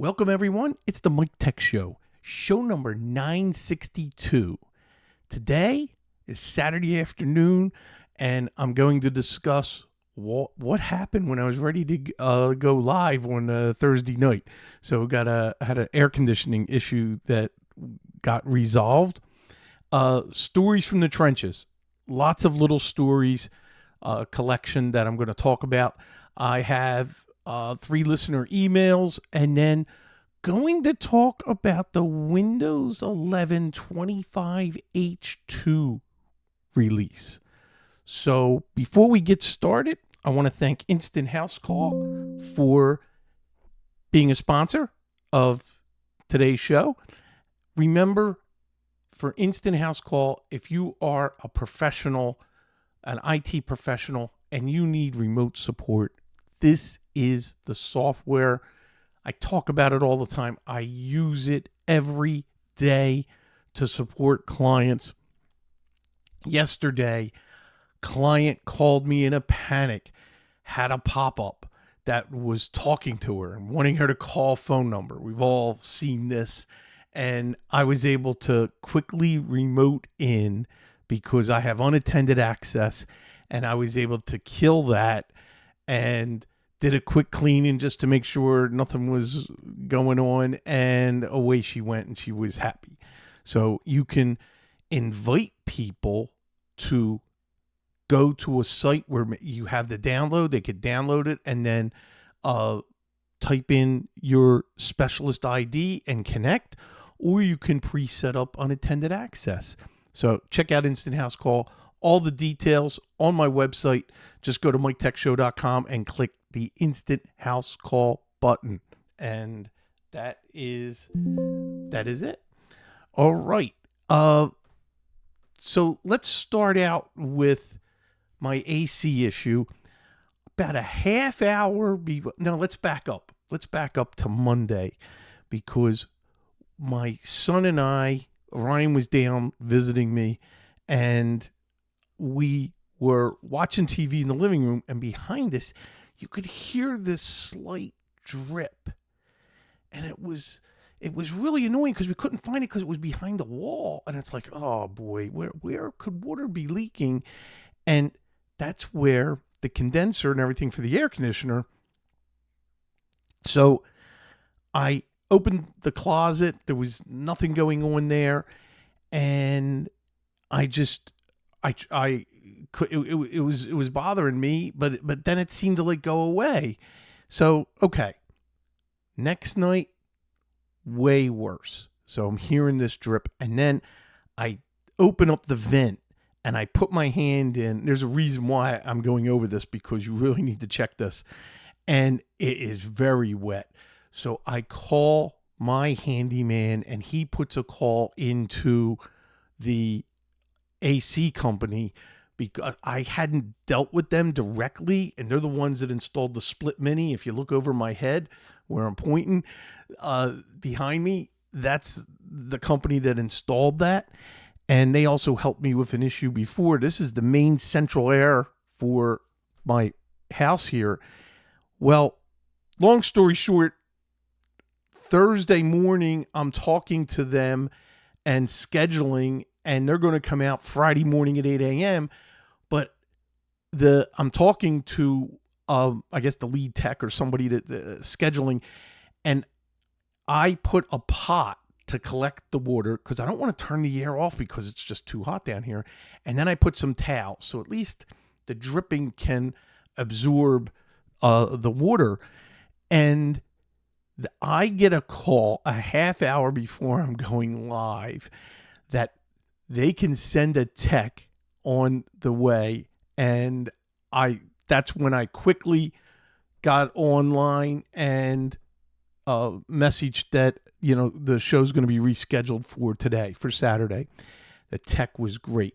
Welcome, everyone. It's the Mike Tech Show, show number 962. Today is Saturday afternoon, and I'm going to discuss what happened when I was ready to go live on Thursday night. So had an air conditioning issue that got resolved. Stories from the trenches. Lots of little stories, collection that I'm going to talk about. I have 3 listener emails, and then going to talk about the Windows 11 25H2 release. So before we get started, I want to thank Instant House Call for being a sponsor of today's show. Remember, for Instant House Call, if you are a professional, an IT professional, and you need remote support, this is the software. I talk about it all the time. I use it every day to support clients. Yesterday, client called me in a panic, had a pop-up that was talking to her and wanting her to call phone number. We've all seen this. And I was able to quickly remote in because I have unattended access, and I was able to kill that and did a quick cleaning just to make sure nothing was going on, and away she went, and she was happy. So you can invite people to go to a site where you have the download. They could download it and then type in your specialist ID and connect, or you can pre-set up unattended access. So check out Instant House Call. All the details on my website. Just go to MikeTechShow.com and click the Instant House Call button. And that is it. All right. So let's start out with my AC issue. About a half hour let's back up. Let's back up to Monday, because my son and Ryan was down visiting me, and we were watching TV in the living room, and behind us, you could hear this slight drip. And it was really annoying because we couldn't find it because it was behind the wall. And it's like, oh boy, where could water be leaking? And that's where the condenser and everything for the air conditioner. So I opened the closet. There was nothing going on there. And it was bothering me, but then it seemed to like go away. So, okay. Next night, way worse. So I'm hearing this drip, and then I open up the vent and I put my hand in. There's a reason why I'm going over this, because you really need to check this. And it is very wet. So I call my handyman, and he puts a call into the AC company, because I hadn't dealt with them directly, and they're the ones that installed the split mini. If you look over my head where I'm pointing, behind me, that's the company that installed that. And they also helped me with an issue before. This is the main central air for my house here. Well, long story short, Thursday morning, I'm talking to them and scheduling, and they're going to come out Friday morning at 8 a.m. But I'm talking to, I guess, the lead tech or somebody that scheduling, and I put a pot to collect the water because I don't want to turn the air off because it's just too hot down here. And then I put some towels, so at least the dripping can absorb the water. And I get a call a half hour before I'm going live that they can send a tech on the way. And that's when I quickly got online and messaged that, the show's going to be rescheduled for today, for Saturday. The tech was great.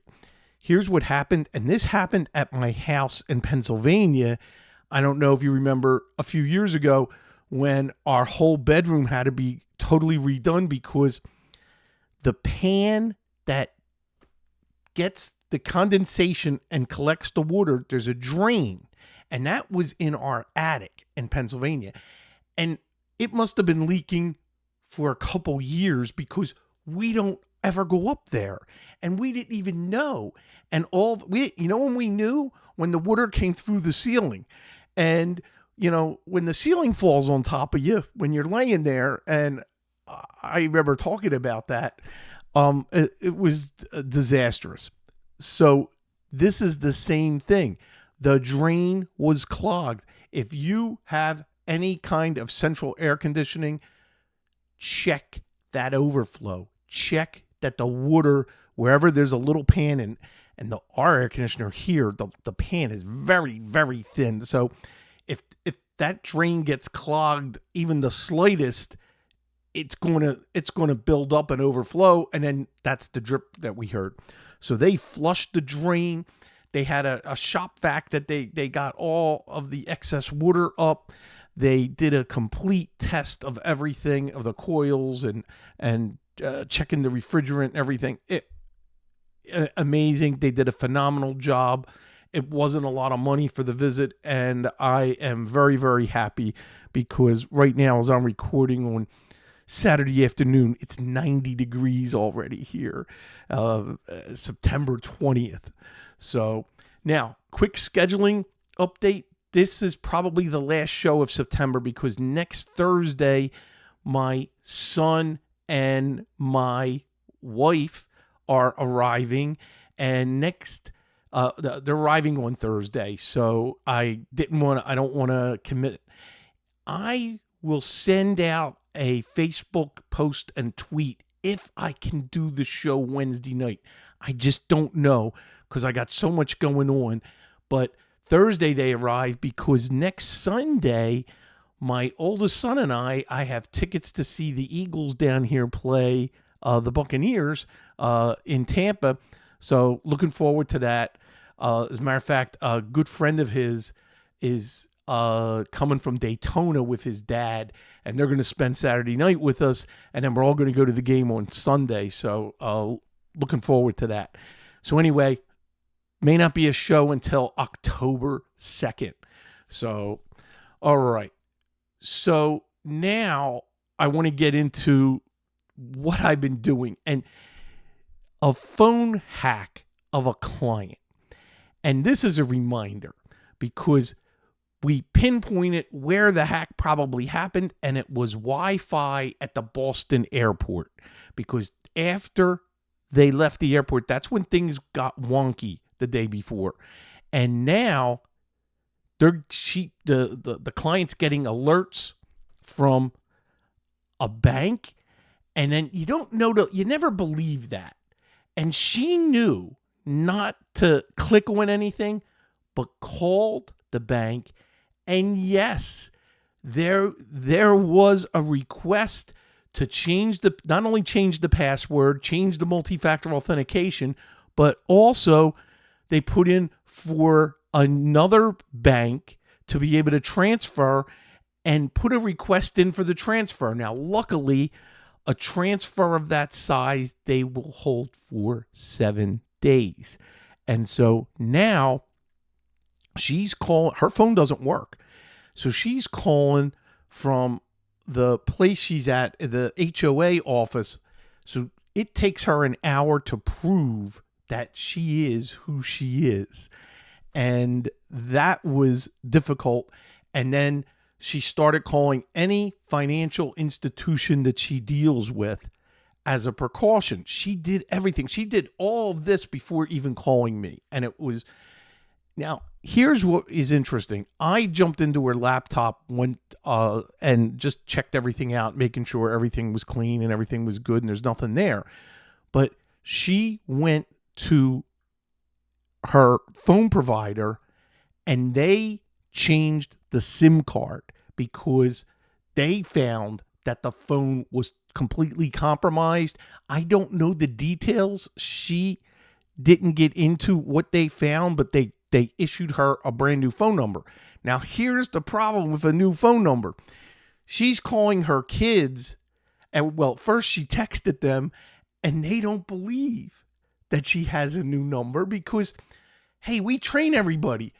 Here's what happened. And this happened at my house in Pennsylvania. I don't know if you remember a few years ago when our whole bedroom had to be totally redone because the pan that gets the condensation and collects the water, there's a drain, and that was in our attic in Pennsylvania. And it must have been leaking for a couple years because we don't ever go up there and we didn't even know. And when we knew, when the water came through the ceiling, and when the ceiling falls on top of you when you're laying there. And I remember talking about that. It was disastrous. So this is the same thing. The drain was clogged. If you have any kind of central air conditioning, check that overflow. Check that the water, wherever there's a little pan, and our air conditioner here, the pan is very, very thin. So if that drain gets clogged even the slightest, it's going to build up and overflow, and then that's the drip that we heard. So they flushed the drain. They had a shop vac that they got all of the excess water up. They did a complete test of everything, of the coils and checking the refrigerant and everything. Amazing. They did a phenomenal job. It wasn't a lot of money for the visit, and I am very, very happy because right now, as I'm recording on Saturday afternoon, it's 90 degrees already here, September 20th. So now, quick scheduling update. This is probably the last show of September because next Thursday, my son and my wife are arriving, and they're arriving on Thursday. So I don't want to commit. I will send out a Facebook post and tweet if I can do the show Wednesday night. I just don't know because I got so much going on. But Thursday they arrive because next Sunday, my oldest son and I have tickets to see the Eagles down here play the Buccaneers in Tampa. So looking forward to that. As a matter of fact, a good friend of his is coming from Daytona with his dad, and they're going to spend Saturday night with us, and then we're all going to go to the game on Sunday. So looking forward to that. So anyway, may not be a show until October 2nd. So, all right. So now I want to get into what I've been doing, and a phone hack of a client. And this is a reminder because we pinpointed where the hack probably happened, and it was Wi-Fi at the Boston airport. Because after they left the airport, that's when things got wonky the day before. And now the client's getting alerts from a bank, and then you never believe that. And she knew not to click on anything, but called the bank. And yes, there was a request to not only change the password, change the multi-factor authentication, but also they put in for another bank to be able to transfer and put a request in for the transfer. Now, luckily, a transfer of that size, they will hold for 7 days. And so now she's calling, her phone doesn't work. So she's calling from the place she's at, the HOA office. So it takes her an hour to prove that she is who she is. And that was difficult. And then she started calling any financial institution that she deals with as a precaution. She did everything. She did all of this before even calling me. And it was, now here's what is interesting. I jumped into her laptop, went and just checked everything out, making sure everything was clean and everything was good and there's nothing there. But she went to her phone provider and they changed the SIM card because they found that the phone was completely compromised. I don't know the details. She didn't get into what they found, but they issued her a brand new phone number. Now, here's the problem with a new phone number. She's calling her kids, and well, first she texted them, and they don't believe that she has a new number because, hey, we train everybody.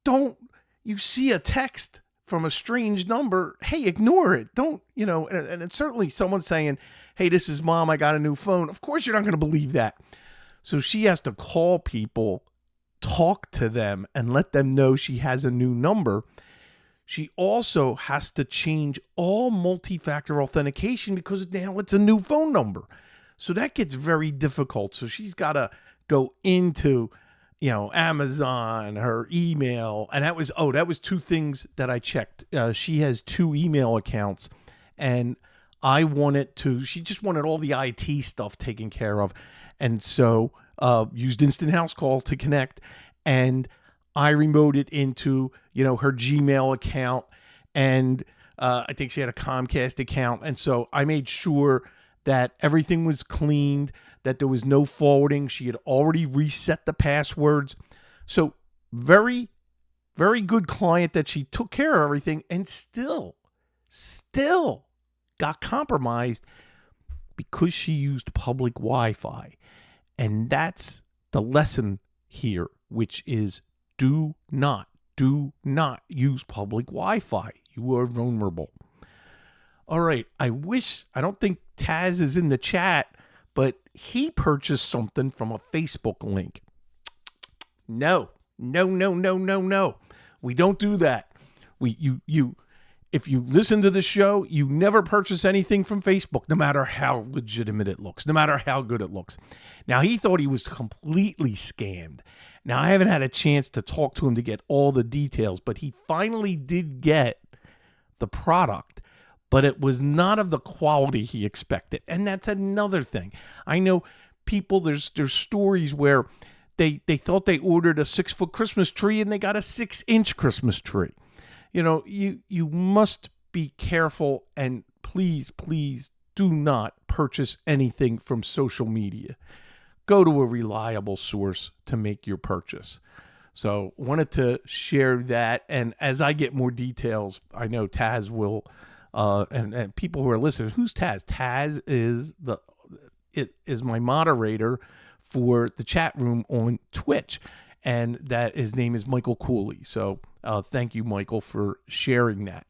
Don't you see a text from a strange number, hey, ignore it. Don't, and it's certainly someone saying, hey, this is mom, I got a new phone. Of course, you're not going to believe that. So she has to call people, talk to them, and let them know she has a new number. She also has to change all multi-factor authentication because now it's a new phone number. So that gets very difficult. So she's got to go into, Amazon, her email. And that was two things that I checked. She has 2 email accounts, and she just wanted all the IT stuff taken care of. And so used Instant House Call to connect, and I remoted into, her Gmail account, and I think she had a Comcast account. And so I made sure that everything was cleaned, that there was no forwarding. She had already reset the passwords. So very, very good client that she took care of everything, and still got compromised because she used public Wi-Fi. And that's the lesson here, which is do not use public Wi-Fi. You are vulnerable. All right. I don't think Taz is in the chat, but he purchased something from a Facebook link. No. We don't do that. If you listen to the show, you never purchase anything from Facebook, no matter how legitimate it looks, no matter how good it looks. Now, he thought he was completely scammed. Now, I haven't had a chance to talk to him to get all the details, but he finally did get the product, but it was not of the quality he expected. And that's another thing. I know people, there's stories where they thought they ordered a 6-foot Christmas tree and they got a 6-inch Christmas tree. You must be careful, and please do not purchase anything from social media. Go to a reliable source to make your purchase. So wanted to share that. And as I get more details, I know Taz will, and people who are listening, who's Taz? Taz is my moderator for the chat room on Twitch. And that his name is Michael Cooley. So thank you, Michael, for sharing that.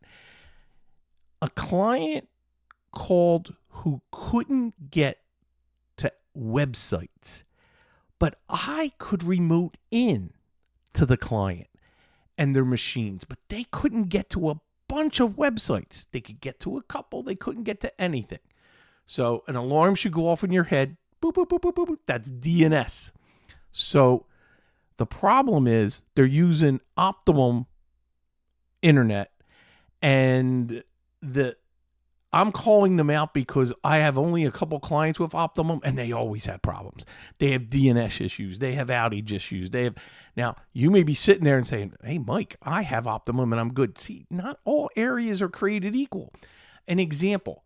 A client called who couldn't get to websites, but I could remote in to the client and their machines, but they couldn't get to a bunch of websites. They could get to a couple. They couldn't get to anything. So an alarm should go off in your head. Boop, boop, boop, boop, boop, boop. That's DNS. So the problem is they're using Optimum internet, and I'm calling them out because I have only a couple clients with Optimum, and they always have problems. They have DNS issues. They have outage issues. Now, you may be sitting there and saying, hey, Mike, I have Optimum and I'm good. See, not all areas are created equal. An example,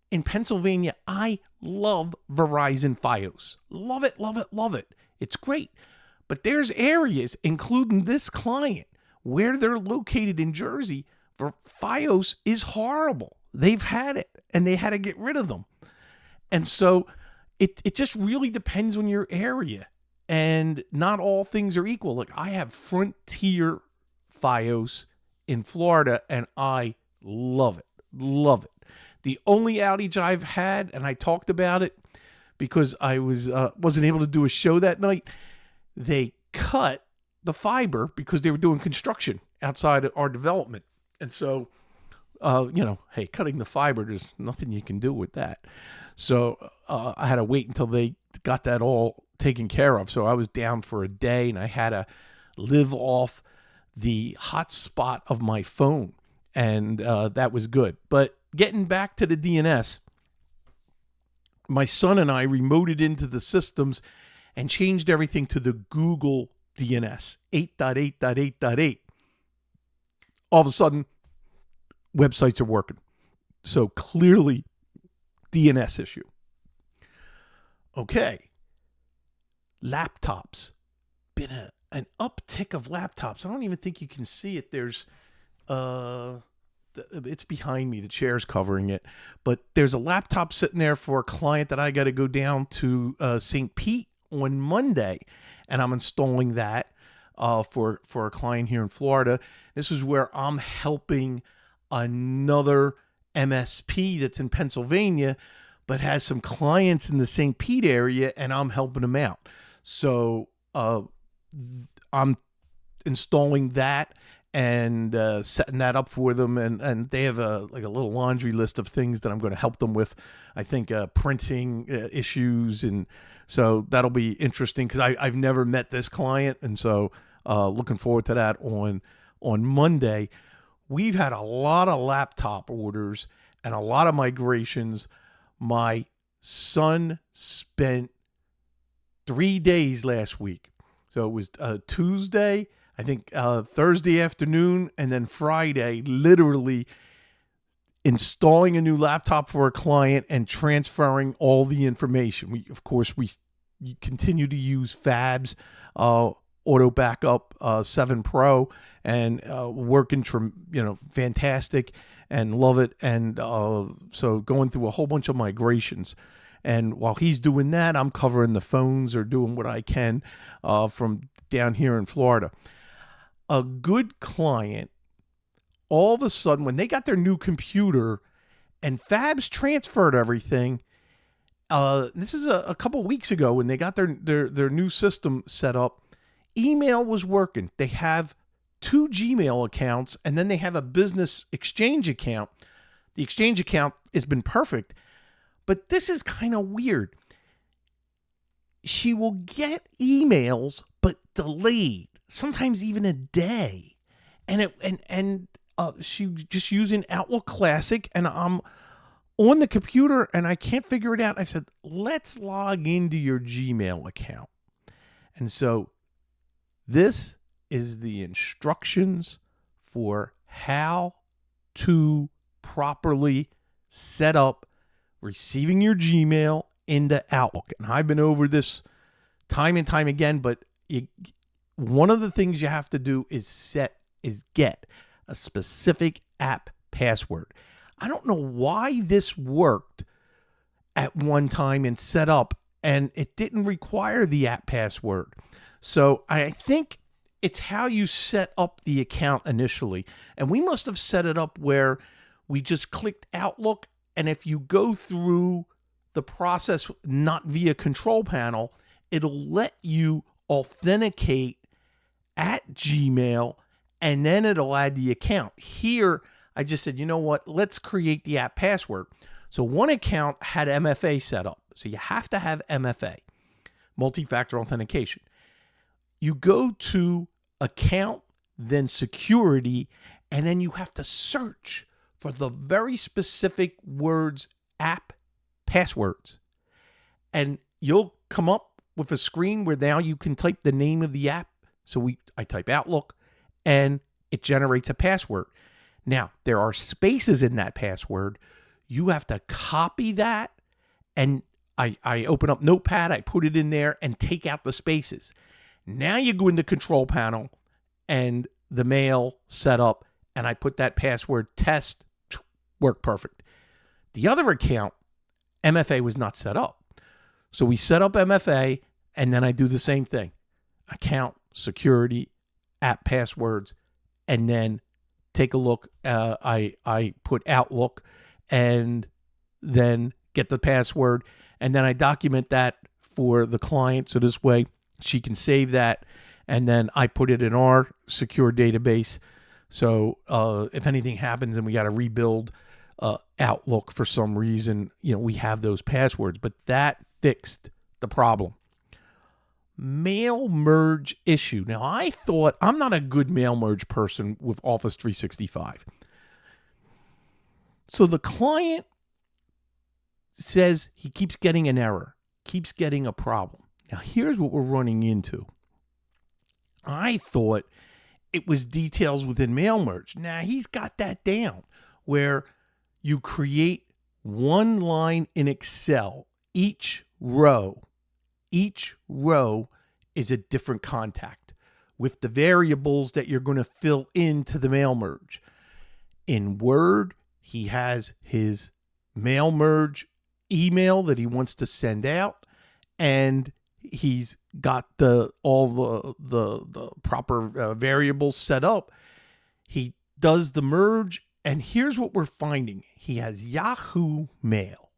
in Pennsylvania, I love Verizon Fios. Love it, love it, love it. It's great. But there's areas, including this client, where they're located in Jersey, where Fios is horrible. They've had it, and they had to get rid of them. And so it just really depends on your area, and not all things are equal. Like, I have Frontier Fios in Florida, and I love it, love it. The only outage I've had, and I talked about it because I wasn't able to do a show that night, they cut the fiber because they were doing construction outside of our development. And so, hey, cutting the fiber, there's nothing you can do with that. So I had to wait until they got that all taken care of. So I was down for a day, and I had to live off the hotspot of my phone. And that was good. But getting back to the DNS, my son and I remoted into the systems and changed everything to the Google DNS, 8.8.8.8. All of a sudden, websites are working. So clearly, DNS issue. Okay. Laptops. Been an uptick of laptops. I don't even think you can see it. There's, it's behind me. The chair's covering it. But there's a laptop sitting there for a client that I got to go down to St. Pete on Monday, and I'm installing that. for a client here in Florida. This is where I'm helping another MSP that's in Pennsylvania, but has some clients in the St. Pete area, and I'm helping them out. So I'm installing that and setting that up for them, and they have a little laundry list of things that I'm going to help them with. I think printing issues, and so that'll be interesting because I've never met this client, and so looking forward to that on Monday. We've had a lot of laptop orders and a lot of migrations. My son spent 3 days last week. So it was Tuesday, I think Thursday afternoon, and then Friday, literally installing a new laptop for a client and transferring all the information. We continue to use Fab's Auto Backup 7 Pro, and working fantastic, and love it. And so going through a whole bunch of migrations. And while he's doing that, I'm covering the phones or doing what I can from down here in Florida. A good client, all of a sudden, when they got their new computer and Fab's transferred everything, this is a couple weeks ago when they got their new system set up, email was working. They have 2 Gmail accounts, and then they have a business Exchange account. The Exchange account has been perfect. But this is kind of weird. She will get emails, but delayed, sometimes even a day. And she just using Outlook Classic, and I'm on the computer and I can't figure it out. I said, let's log into your Gmail account. And so this is the instructions for how to properly set up receiving your Gmail into Outlook. And I've been over this time and time again, but one of the things you have to do is get a specific app password. I don't know why this worked at one time and set up, and it didn't require the app password. So I think it's how you set up the account initially. And we must have set it up where we just clicked Outlook, and if you go through the process not via control panel, it'll let you authenticate at Gmail, and then it'll add the account. Here, I just said, you know what? Let's create the app password. So one account had MFA set up. So you have to have MFA, multi-factor authentication. You go to account, then security, and then you have to search for the very specific words, app passwords. And you'll come up with a screen where now you can type the name of the app. So I type Outlook, and it generates a password. Now, there are spaces in that password. You have to copy that, and I open up Notepad, I put it in there, and take out the spaces. Now you go into control panel, and the mail set up, and I put that password test, worked perfect. The other account, MFA was not set up. So we set up MFA, and then I do the same thing. Account, security, app passwords, and then take a look. I put Outlook, and then get the password, and then I document that for the client, so this way she can save that, and then I put it in our secure database. So if anything happens and we got to rebuild Outlook for some reason, we have those passwords. But that fixed the problem. Mail merge issue. Now, I thought I'm not a good mail merge person with Office 365. So the client says he keeps getting an error, keeps getting a problem. Now, here's what we're running into. I thought it was details within mail merge. Now, he's got that down where you create one line in Excel. Each row is a different contact with the variables that you're going to fill into the mail merge. In Word, he has his mail merge email that he wants to send out, and he's got all the proper variables set up. He does the merge, and here's what we're finding. He has Yahoo Mail.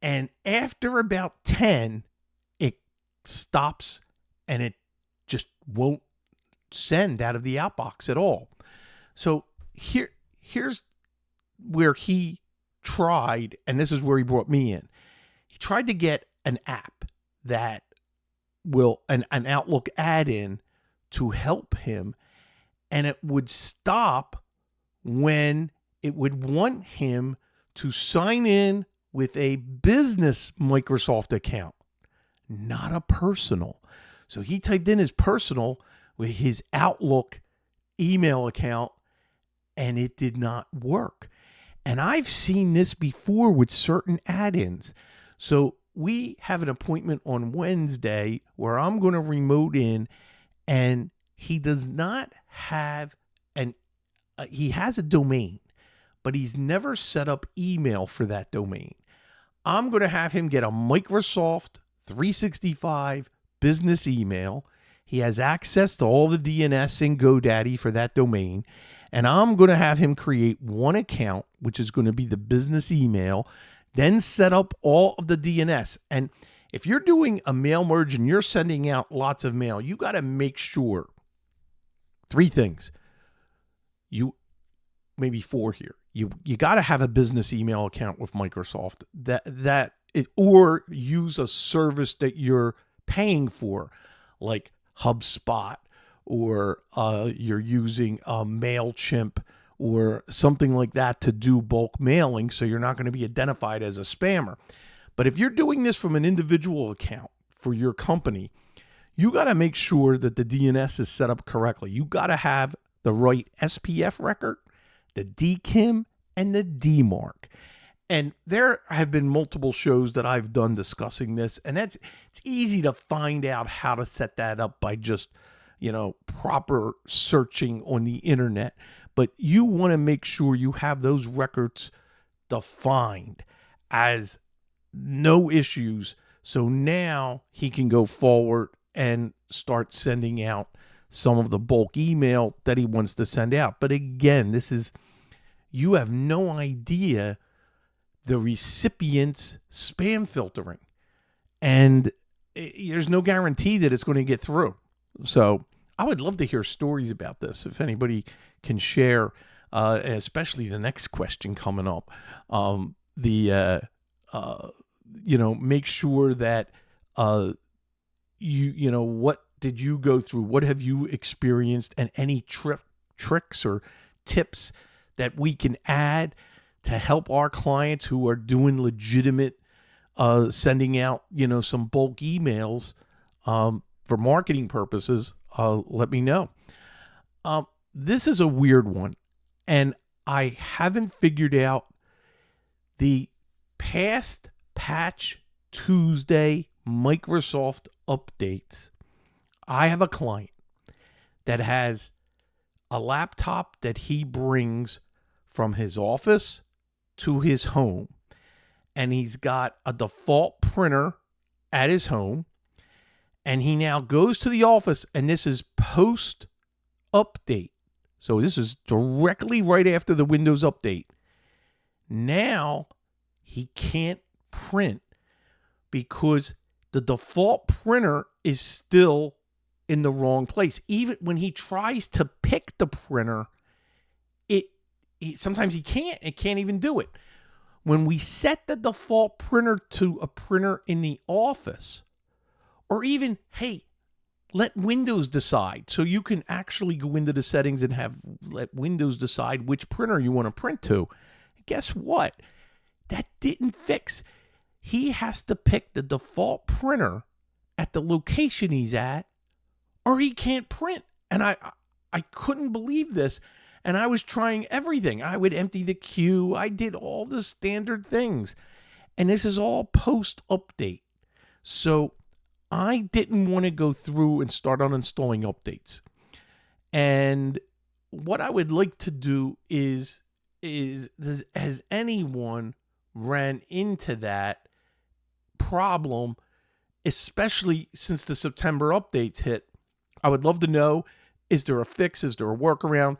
And after about 10, it stops and it just won't send out of the outbox at all. So here's where he tried, and this is where he brought me in. He tried to get an app that will, an Outlook add-in to help him, and it would stop when it would want him to sign in with a business Microsoft account, not a personal. So he typed in his personal with his Outlook email account, and it did not work. And I've seen this before with certain add-ins. So we have an appointment on Wednesday where I'm going to remote in, and he does not have he has a domain, but he's never set up email for that domain. I'm going to have him get a Microsoft 365 business email. He has access to all the DNS in GoDaddy for that domain. And I'm going to have him create one account, which is going to be the business email, then set up all of the DNS. And if you're doing a mail merge and you're sending out lots of mail, you got to make sure 3 things. Maybe 4 here. You got to have a business email account with Microsoft or use a service that you're paying for, like HubSpot, or you're using MailChimp or something like that to do bulk mailing, so you're not going to be identified as a spammer. But if you're doing this from an individual account for your company, you got to make sure that the DNS is set up correctly. You got to have the right SPF record, the DKIM, and the DMARC. And there have been multiple shows that I've done discussing this, and it's easy to find out how to set that up by just, proper searching on the internet. But you want to make sure you have those records defined as no issues. So now he can go forward and start sending out some of the bulk email that he wants to send out. But again, you have no idea the recipient's spam filtering, and there's no guarantee that it's going to get through. So I would love to hear stories about this. If anybody can share, especially the next question coming up, make sure that what did you go through? What have you experienced? And any tricks or tips that we can add to help our clients who are doing legitimate sending out, some bulk emails for marketing purposes, let me know. This is a weird one, and I haven't figured out the past Patch Tuesday Microsoft updates. I have a client that has a laptop that he brings from his office to his home, and he's got a default printer at his home, and he now goes to the office, and this is post update. So this is directly right after the Windows update. Now he can't print because the default printer is still in the wrong place. Even when he tries to pick the printer, sometimes he can't. It can't even do it. When we set the default printer to a printer in the office, or even, hey, let Windows decide. So you can actually go into the settings and let Windows decide which printer you want to print to. Guess what? That didn't fix. He has to pick the default printer at the location he's at, or he can't print. And I couldn't believe this. And I was trying everything. I would empty the queue. I did all the standard things. And this is all post-update. So I didn't want to go through and start uninstalling updates. And what I would like to do is has anyone ran into that problem, especially since the September updates hit. I would love to know, is there a fix? Is there a workaround?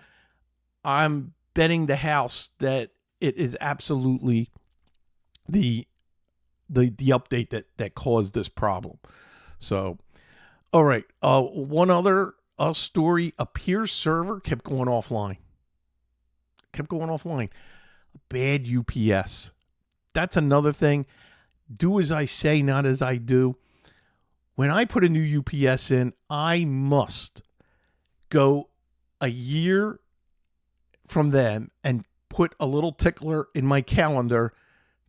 I'm betting the house that it is absolutely the update that caused this problem. So, all right. One other story: a peer server kept going offline. Bad UPS. That's another thing. Do as I say, not as I do. When I put a new UPS in, I must go a year from then and put a little tickler in my calendar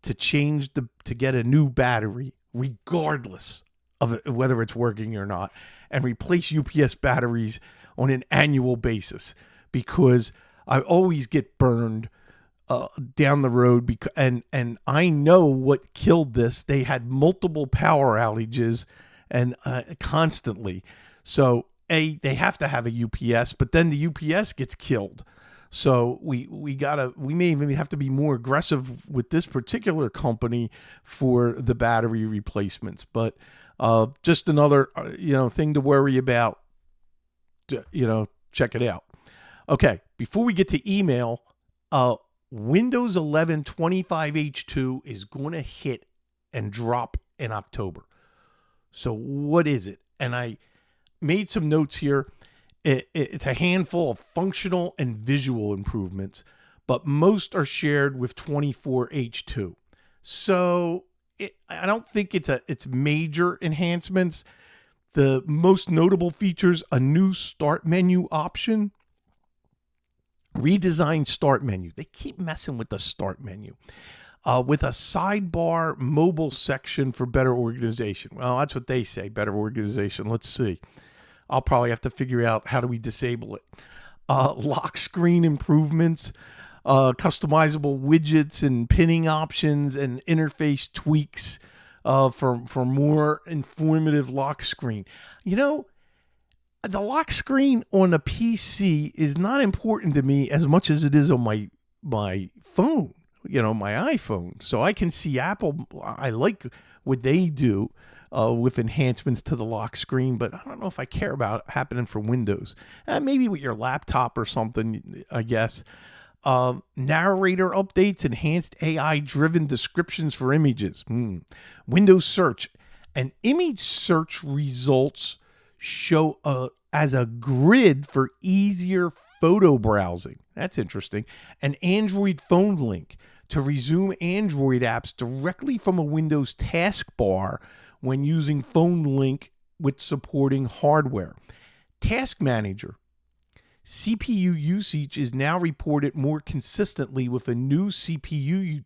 to to get a new battery, regardless of whether it's working or not, and replace UPS batteries on an annual basis, because I always get burned down the road. And I know what killed this. They had multiple power outages and constantly. So they have to have a UPS, but then the UPS gets killed. So we may even have to be more aggressive with this particular company for the battery replacements. But just another thing to worry about. Check it out. Okay, before we get to email, Windows 11 25H2 is going to hit and drop in October. So what is it? And I made some notes here. It's a handful of functional and visual improvements, but most are shared with 24H2. So I don't think it's major enhancements. The most notable features: a new start menu option, redesigned start menu. They keep messing with the start menu. With a sidebar mobile section for better organization. Well, that's what they say, better organization. Let's see. I'll probably have to figure out how do we disable it. Lock screen improvements, customizable widgets and pinning options, and interface tweaks for more informative lock screen. The lock screen on a PC is not important to me as much as it is on my phone, my iPhone. So I can see Apple. I like what they do with enhancements to the lock screen, but I don't know if I care about it happening for Windows. Maybe with your laptop or something, I guess. Narrator updates, enhanced AI-driven descriptions for images. Windows search and image search results show as a grid for easier photo browsing. That's interesting. An Android phone link to resume Android apps directly from a Windows taskbar when using phone link with supporting hardware. Task Manager. CPU usage is now reported more consistently with a new CPU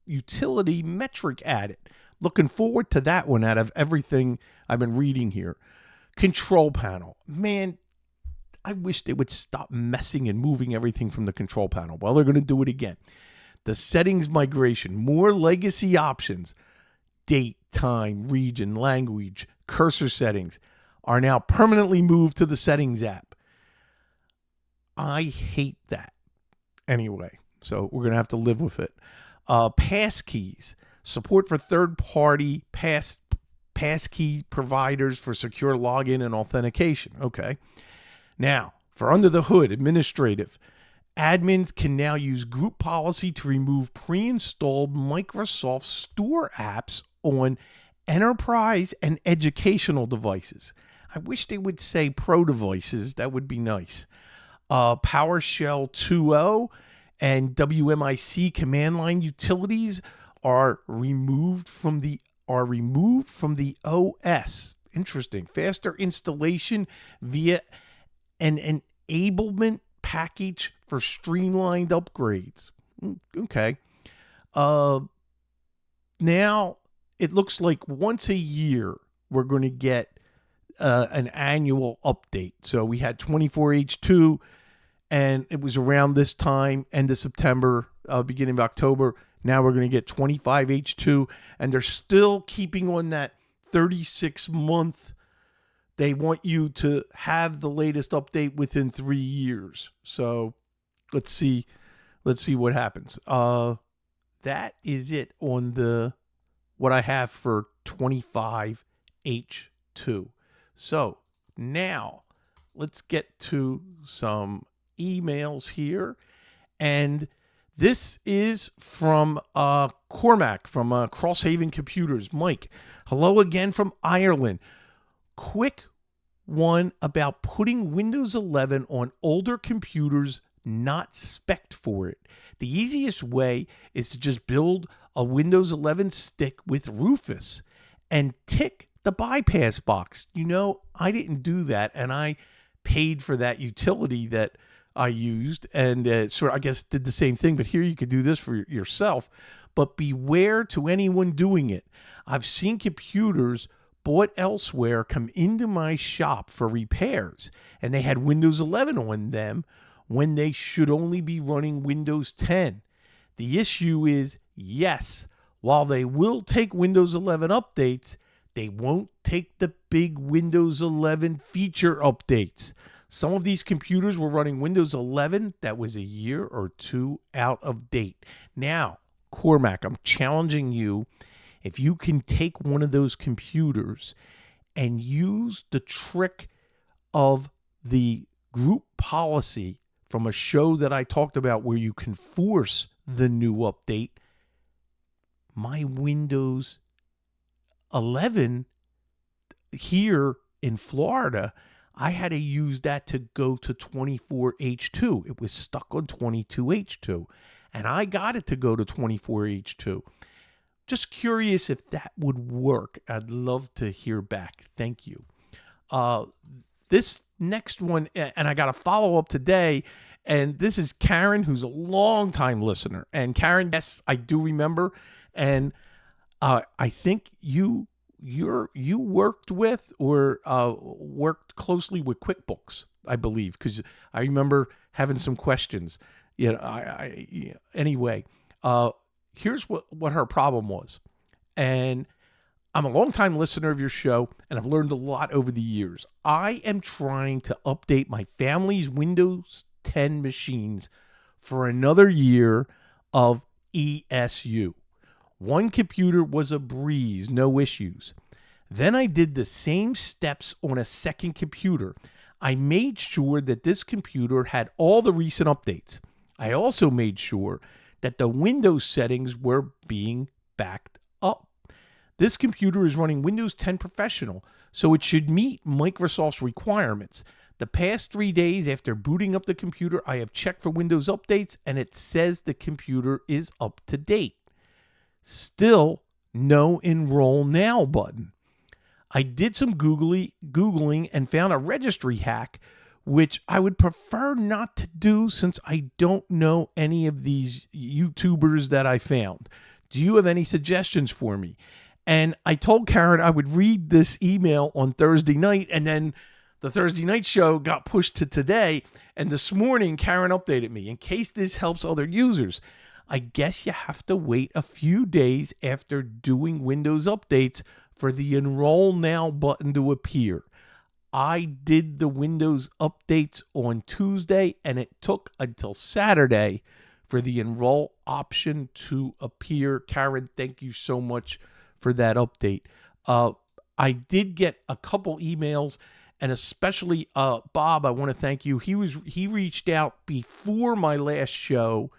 utility metric added. Looking forward to that one out of everything I've been reading here. Control panel. Man, I wish they would stop messing and moving everything from the control panel. Well, they're going to do it again. The settings migration. More legacy options. Date, time, region, language, cursor settings are now permanently moved to the settings app. I hate that. Anyway, so we're going to have to live with it. Passkeys. Support for third-party passkey providers for secure login and authentication. Okay. Now, for under the hood, administrative. Admins can now use group policy to remove pre-installed Microsoft Store apps on enterprise and educational devices. I wish they would say pro devices. That would be nice. PowerShell 2.0 and WMIC command line utilities are removed from the OS. Interesting. Faster installation via an enablement package for streamlined upgrades. Okay. Now it looks like once a year we're going to get an annual update. So we had 24H2, and it was around this time, end of September, beginning of October. Now we're going to get 25H2, and they're still keeping on that 36-month. They want you to have the latest update within 3 years. So let's see what happens. That is it on what I have for 25H2. H2. So now let's get to some emails here. And this is from Cormac from Crosshaven Computers. Mike, hello again from Ireland. Quick one about putting Windows 11 on older computers not spec'd for it. The easiest way is to just build a Windows 11 stick with Rufus and tick the bypass box. You know, I didn't do that, and I paid for that utility that I used, and I guess did the same thing. But here you could do this for yourself. But beware to anyone doing it. I've seen computers bought elsewhere come into my shop for repairs, and they had Windows 11 on them when they should only be running Windows 10. The issue is, yes, while they will take Windows 11 updates, they won't take the big Windows 11 feature updates. Some of these computers were running Windows 11 that was a year or two out of date. Now, Cormac, I'm challenging you. If you can take one of those computers and use the trick of the group policy from a show that I talked about where you can force the new update, my Windows 11 here in Florida, I had to use that to go to 24H2. It was stuck on 22H2, and I got it to go to 24H2. Just curious if that would work. I'd love to hear back. Thank you. This next one, and I got a follow-up today, and this is Karen, who's a long-time listener. And Karen, yes, I do remember, and I think you worked with or worked closely with QuickBooks, I believe, because I remember having some questions. Anyway, here's what her problem was. And I'm a longtime listener of your show, and I've learned a lot over the years. I am trying to update my family's Windows 10 machines for another year of ESU. One computer was a breeze, no issues. Then I did the same steps on a second computer. I made sure that this computer had all the recent updates. I also made sure that the Windows settings were being backed up. This computer is running Windows 10 Professional, so it should meet Microsoft's requirements. The past 3 days after booting up the computer, I have checked for Windows updates, and it says the computer is up to date. Still, no Enroll Now button. I did some Googling and found a registry hack, which I would prefer not to do since I don't know any of these YouTubers that I found. Do you have any suggestions for me? And I told Karen I would read this email on Thursday night, and then the Thursday night show got pushed to today, and this morning Karen updated me in case this helps other users. I guess you have to wait a few days after doing Windows updates for the Enroll Now button to appear. I did the Windows updates on Tuesday, and it took until Saturday for the Enroll option to appear. Karen, thank you so much for that update. I did get a couple emails, and especially Bob, I want to thank you. He reached out before my last show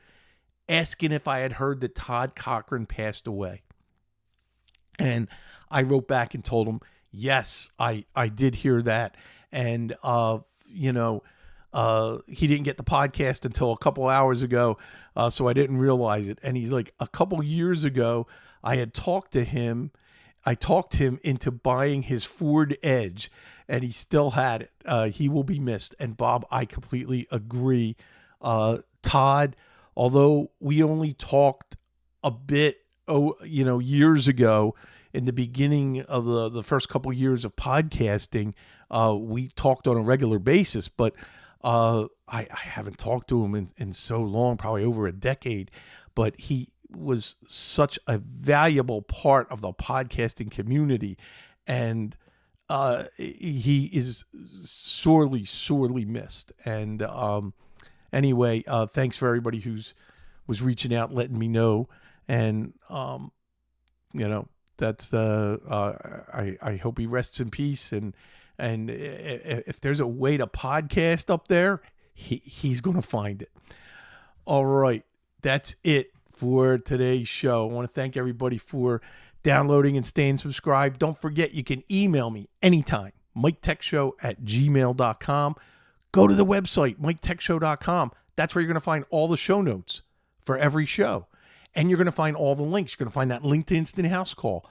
asking if I had heard that Todd Cochran passed away. And I wrote back and told him, yes, I did hear that. And, he didn't get the podcast until a couple hours ago, so I didn't realize it. And he's like, a couple years ago, I had talked to him. I talked him into buying his Ford Edge, and he still had it. He will be missed. And Bob, I completely agree. Todd, although we only talked a bit, years ago, in the beginning of the first couple years of podcasting, we talked on a regular basis, but I haven't talked to him in so long, probably over a decade, but he was such a valuable part of the podcasting community, and he is sorely missed. And anyway, thanks for everybody was reaching out, letting me know, and that's I hope he rests in peace. And if there's a way to podcast up there, he's going to find it. All right, that's it for today's show. I want to thank everybody for downloading and staying subscribed. Don't forget, you can email me anytime, MikeTechShow@gmail.com. Go to the website, MikeTechShow.com. That's where you're going to find all the show notes for every show. And you're going to find all the links. You're going to find that link to Instant House Call.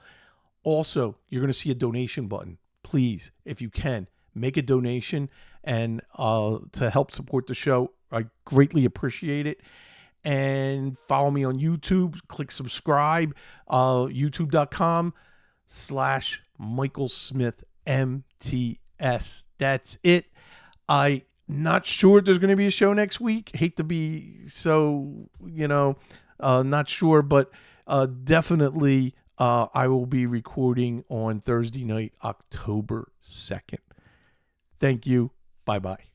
Also, you're going to see a donation button. Please, if you can, make a donation and to help support the show. I greatly appreciate it. And follow me on YouTube. Click subscribe. YouTube.com/Michael Smith MTS. That's it. I'm not sure if there's going to be a show next week. Hate to be so, not sure, but definitely I will be recording on Thursday night, October 2nd. Thank you. Bye-bye.